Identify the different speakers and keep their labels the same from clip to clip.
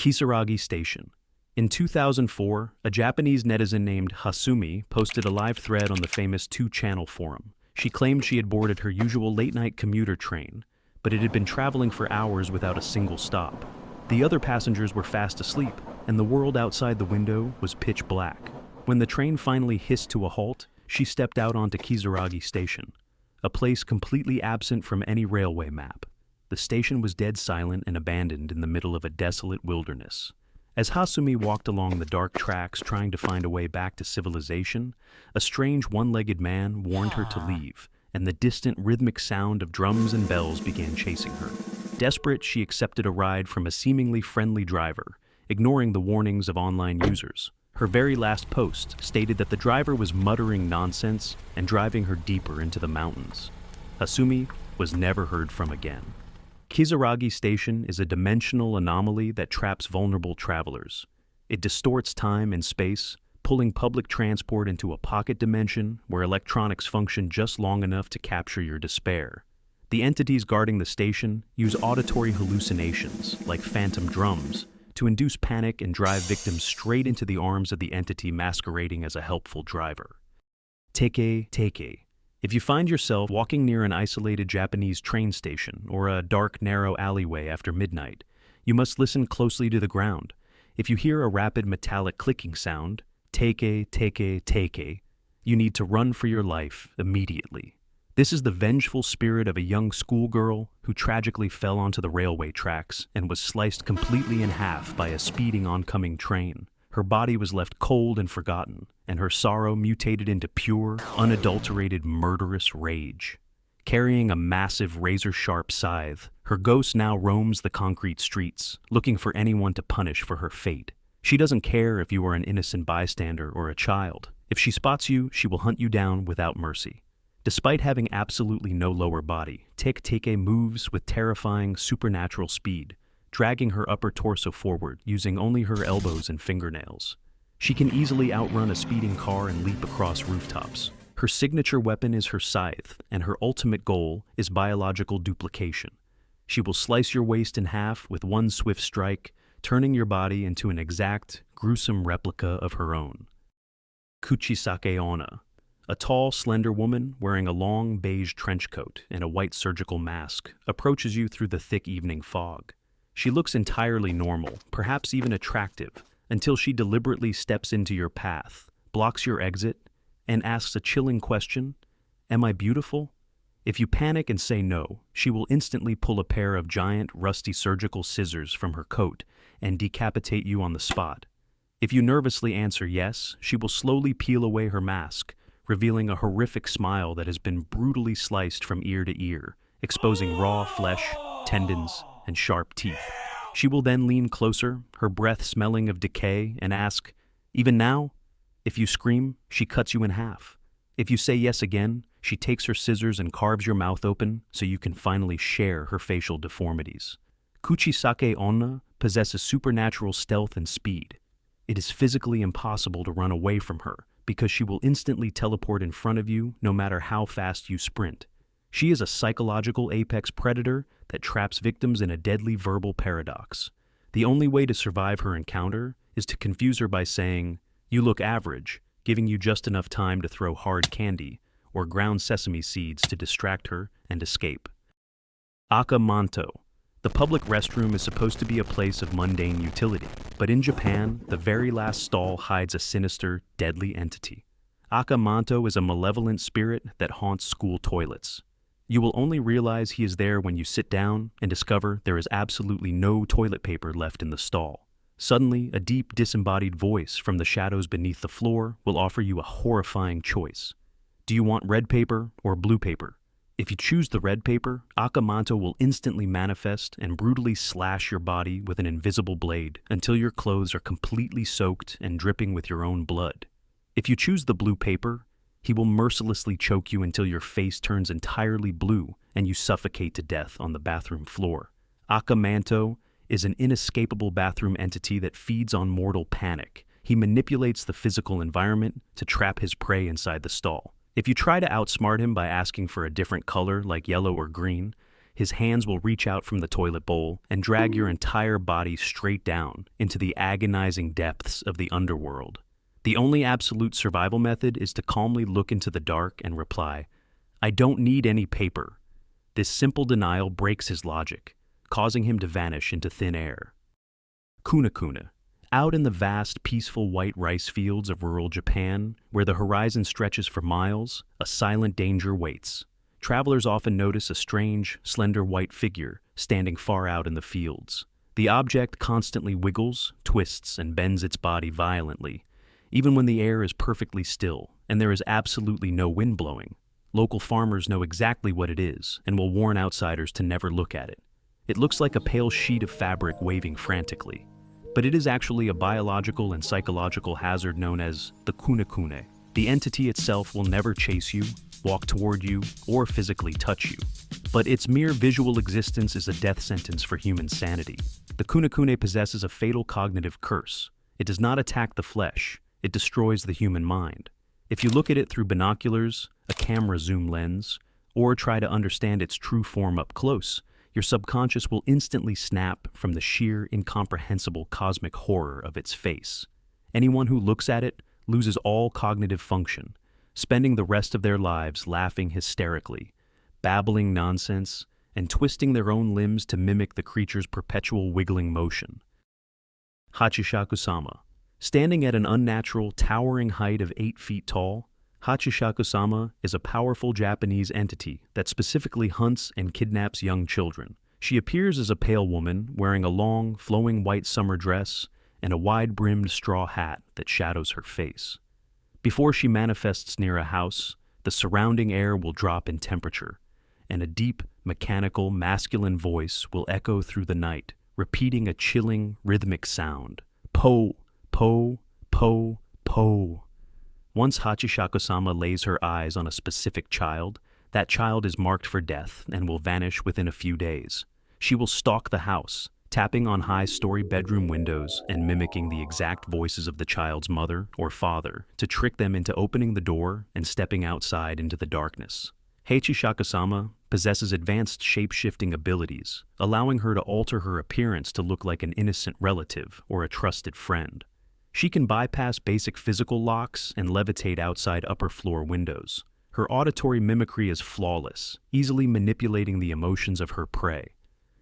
Speaker 1: Kisaragi Station. In 2004, a Japanese netizen named Hasumi posted a live thread on the famous 2-channel forum. She claimed she had boarded her usual late-night commuter train, but it had been traveling for hours without a single stop. The other passengers were fast asleep, and the world outside the window was pitch black. When the train finally hissed to a halt, she stepped out onto Kisaragi Station, a place completely absent from any railway map. The station was dead silent and abandoned in the middle of a desolate wilderness. As Hasumi walked along the dark tracks trying to find a way back to civilization, a strange one-legged man warned her to leave, and the distant rhythmic sound of drums and bells began chasing her. Desperate, she accepted a ride from a seemingly friendly driver, ignoring the warnings of online users. Her very last post stated that the driver was muttering nonsense and driving her deeper into the mountains. Hasumi was never heard from again. Kisaragi Station is a dimensional anomaly that traps vulnerable travelers. It distorts time and space, pulling public transport into a pocket dimension where electronics function just long enough to capture your despair. The entities guarding the station use auditory hallucinations, like phantom drums, to induce panic and drive victims straight into the arms of the entity masquerading as a helpful driver. Teke Teke. If you find yourself walking near an isolated Japanese train station or a dark, narrow alleyway after midnight, you must listen closely to the ground. If you hear a rapid metallic clicking sound, Teke Teke Teke, you need to run for your life immediately. This is the vengeful spirit of a young schoolgirl who tragically fell onto the railway tracks and was sliced completely in half by a speeding oncoming train. Her body was left cold and forgotten, and her sorrow mutated into pure, unadulterated, murderous rage. Carrying a massive razor-sharp scythe, her ghost now roams the concrete streets, looking for anyone to punish for her fate. She doesn't care if you are an innocent bystander or a child. If she spots you, she will hunt you down without mercy. Despite having absolutely no lower body, Teke Teke moves with terrifying supernatural speed, dragging her upper torso forward using only her elbows and fingernails. She can easily outrun a speeding car and leap across rooftops. Her signature weapon is her scythe, and her ultimate goal is biological duplication. She will slice your waist in half with one swift strike, turning your body into an exact, gruesome replica of her own. Kuchisake-onna. A tall, slender woman wearing a long beige trench coat and a white surgical mask approaches you through the thick evening fog. She looks entirely normal, perhaps even attractive, until she deliberately steps into your path, blocks your exit, and asks a chilling question: "Am I beautiful?" If you panic and say no, she will instantly pull a pair of giant, rusty surgical scissors from her coat and decapitate you on the spot. If you nervously answer yes, she will slowly peel away her mask, revealing a horrific smile that has been brutally sliced from ear to ear, exposing raw flesh, tendons, and sharp teeth. She will then lean closer, her breath smelling of decay, and ask, "Even now?" If you scream, she cuts you in half. If you say yes again, she takes her scissors and carves your mouth open so you can finally share her facial deformities. Kuchisake-onna possesses supernatural stealth and speed. It is physically impossible to run away from her because she will instantly teleport in front of you no matter how fast you sprint. She is a psychological apex predator that traps victims in a deadly verbal paradox. The only way to survive her encounter is to confuse her by saying, "You look average," giving you just enough time to throw hard candy or ground sesame seeds to distract her and escape. Manto. The public restroom is supposed to be a place of mundane utility, but in Japan, the very last stall hides a sinister, deadly entity. Manto is a malevolent spirit that haunts school toilets. You will only realize he is there when you sit down and discover there is absolutely no toilet paper left in the stall. Suddenly, a deep, disembodied voice from the shadows beneath the floor will offer you a horrifying choice. Do you want red paper or blue paper? If you choose the red paper, Manto will instantly manifest and brutally slash your body with an invisible blade until your clothes are completely soaked and dripping with your own blood. If you choose the blue paper, he will mercilessly choke you until your face turns entirely blue and you suffocate to death on the bathroom floor. Manto is an inescapable bathroom entity that feeds on mortal panic. He manipulates the physical environment to trap his prey inside the stall. If you try to outsmart him by asking for a different color like yellow or green, His hands will reach out from the toilet bowl and drag your entire body straight down into the agonizing depths of the underworld. The only absolute survival method is to calmly look into the dark and reply, "I don't need any paper." This simple denial breaks his logic, causing him to vanish into thin air. Kunekune. Out in the vast, peaceful white rice fields of rural Japan, where the horizon stretches for miles, a silent danger waits. Travelers often notice a strange, slender white figure standing far out in the fields. The object constantly wiggles, twists, and bends its body violently, even when the air is perfectly still and there is absolutely no wind blowing. Local farmers know exactly what it is and will warn outsiders to never look at it. It looks like a pale sheet of fabric waving frantically, but it is actually a biological and psychological hazard known as the Kunekune. The entity itself will never chase you, walk toward you, or physically touch you, but its mere visual existence is a death sentence for human sanity. The Kunekune possesses a fatal cognitive curse. It does not attack the flesh, it destroys the human mind. If you look at it through binoculars, a camera zoom lens, or try to understand its true form up close, your subconscious will instantly snap from the sheer, incomprehensible cosmic horror of its face. Anyone who looks at it loses all cognitive function, spending the rest of their lives laughing hysterically, babbling nonsense, and twisting their own limbs to mimic the creature's perpetual wiggling motion. Hachishakusama. Standing at an unnatural, towering height of 8 feet tall, Hachishakusama is a powerful Japanese entity that specifically hunts and kidnaps young children. She appears as a pale woman wearing a long, flowing white summer dress and a wide-brimmed straw hat that shadows her face. Before she manifests near a house, the surrounding air will drop in temperature, and a deep, mechanical, masculine voice will echo through the night, repeating a chilling, rhythmic sound. Po, po, po, po. Once Hachishakusama lays her eyes on a specific child, that child is marked for death and will vanish within a few days. She will stalk the house, tapping on high-story bedroom windows and mimicking the exact voices of the child's mother or father to trick them into opening the door and stepping outside into the darkness. Hachishakusama possesses advanced shape-shifting abilities, allowing her to alter her appearance to look like an innocent relative or a trusted friend. She can bypass basic physical locks and levitate outside upper-floor windows. Her auditory mimicry is flawless, easily manipulating the emotions of her prey.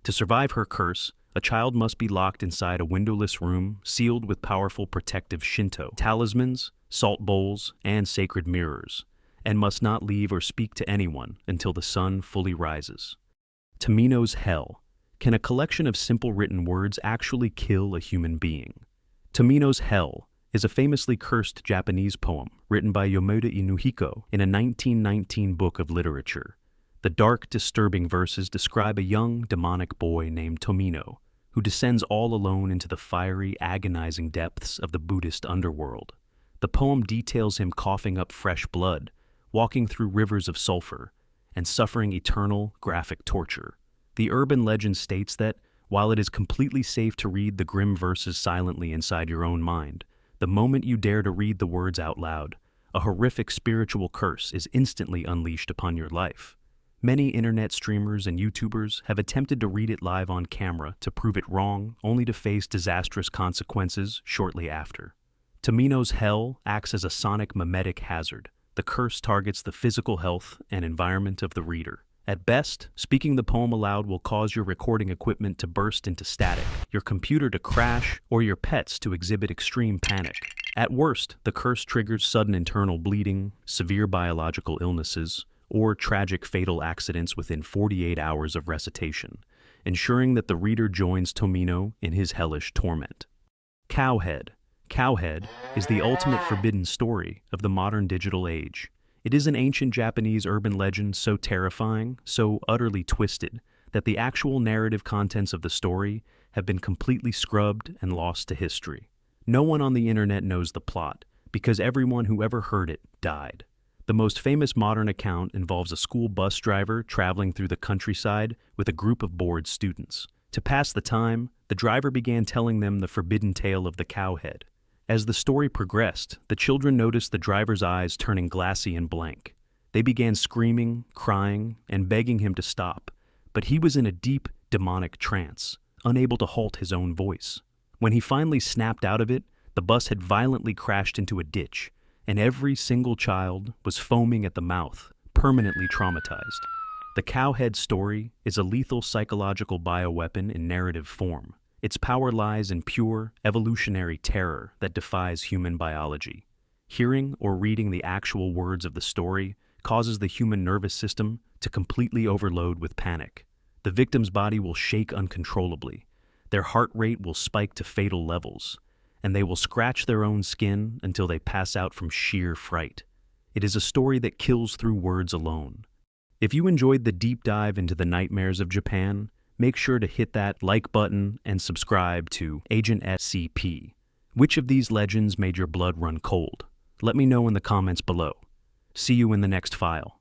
Speaker 1: To survive her curse, a child must be locked inside a windowless room sealed with powerful protective Shinto talismans, salt bowls, and sacred mirrors, and must not leave or speak to anyone until the sun fully rises. Tomino's Hell. Can a collection of simple written words actually kill a human being? Tomino's Hell is a famously cursed Japanese poem written by Yomeda Inuhiko in a 1919 book of literature. The dark, disturbing verses describe a young, demonic boy named Tomino, who descends all alone into the fiery, agonizing depths of the Buddhist underworld. The poem details him coughing up fresh blood, walking through rivers of sulfur, and suffering eternal, graphic torture. The urban legend states that, while it is completely safe to read the grim verses silently inside your own mind, the moment you dare to read the words out loud, a horrific spiritual curse is instantly unleashed upon your life. Many internet streamers and YouTubers have attempted to read it live on camera to prove it wrong, only to face disastrous consequences shortly after. Tomino's Hell acts as a sonic mimetic hazard. The curse targets the physical health and environment of the reader. At best, speaking the poem aloud will cause your recording equipment to burst into static, your computer to crash, or your pets to exhibit extreme panic. At worst, the curse triggers sudden internal bleeding, severe biological illnesses, or tragic fatal accidents within 48 hours of recitation, ensuring that the reader joins Tomino in his hellish torment. Cowhead. Cowhead is the ultimate forbidden story of the modern digital age. It is an ancient Japanese urban legend so terrifying, so utterly twisted, that the actual narrative contents of the story have been completely scrubbed and lost to history. No one on the internet knows the plot, because everyone who ever heard it died. The most famous modern account involves a school bus driver traveling through the countryside with a group of bored students. To pass the time, the driver began telling them the forbidden tale of the cowhead. As the story progressed, the children noticed the driver's eyes turning glassy and blank. They began screaming, crying, and begging him to stop, but he was in a deep, demonic trance, unable to halt his own voice. When he finally snapped out of it, the bus had violently crashed into a ditch, and every single child was foaming at the mouth, permanently traumatized. The Cowhead story is a lethal psychological bioweapon in narrative form. Its power lies in pure, evolutionary terror that defies human biology. Hearing or reading the actual words of the story causes the human nervous system to completely overload with panic. The victim's body will shake uncontrollably. Their heart rate will spike to fatal levels, and they will scratch their own skin until they pass out from sheer fright. It is a story that kills through words alone. If you enjoyed the deep dive into the nightmares of Japan, make sure to hit that like button and subscribe to AgentSCP. Which of these legends made your blood run cold? Let me know in the comments below. See you in the next file.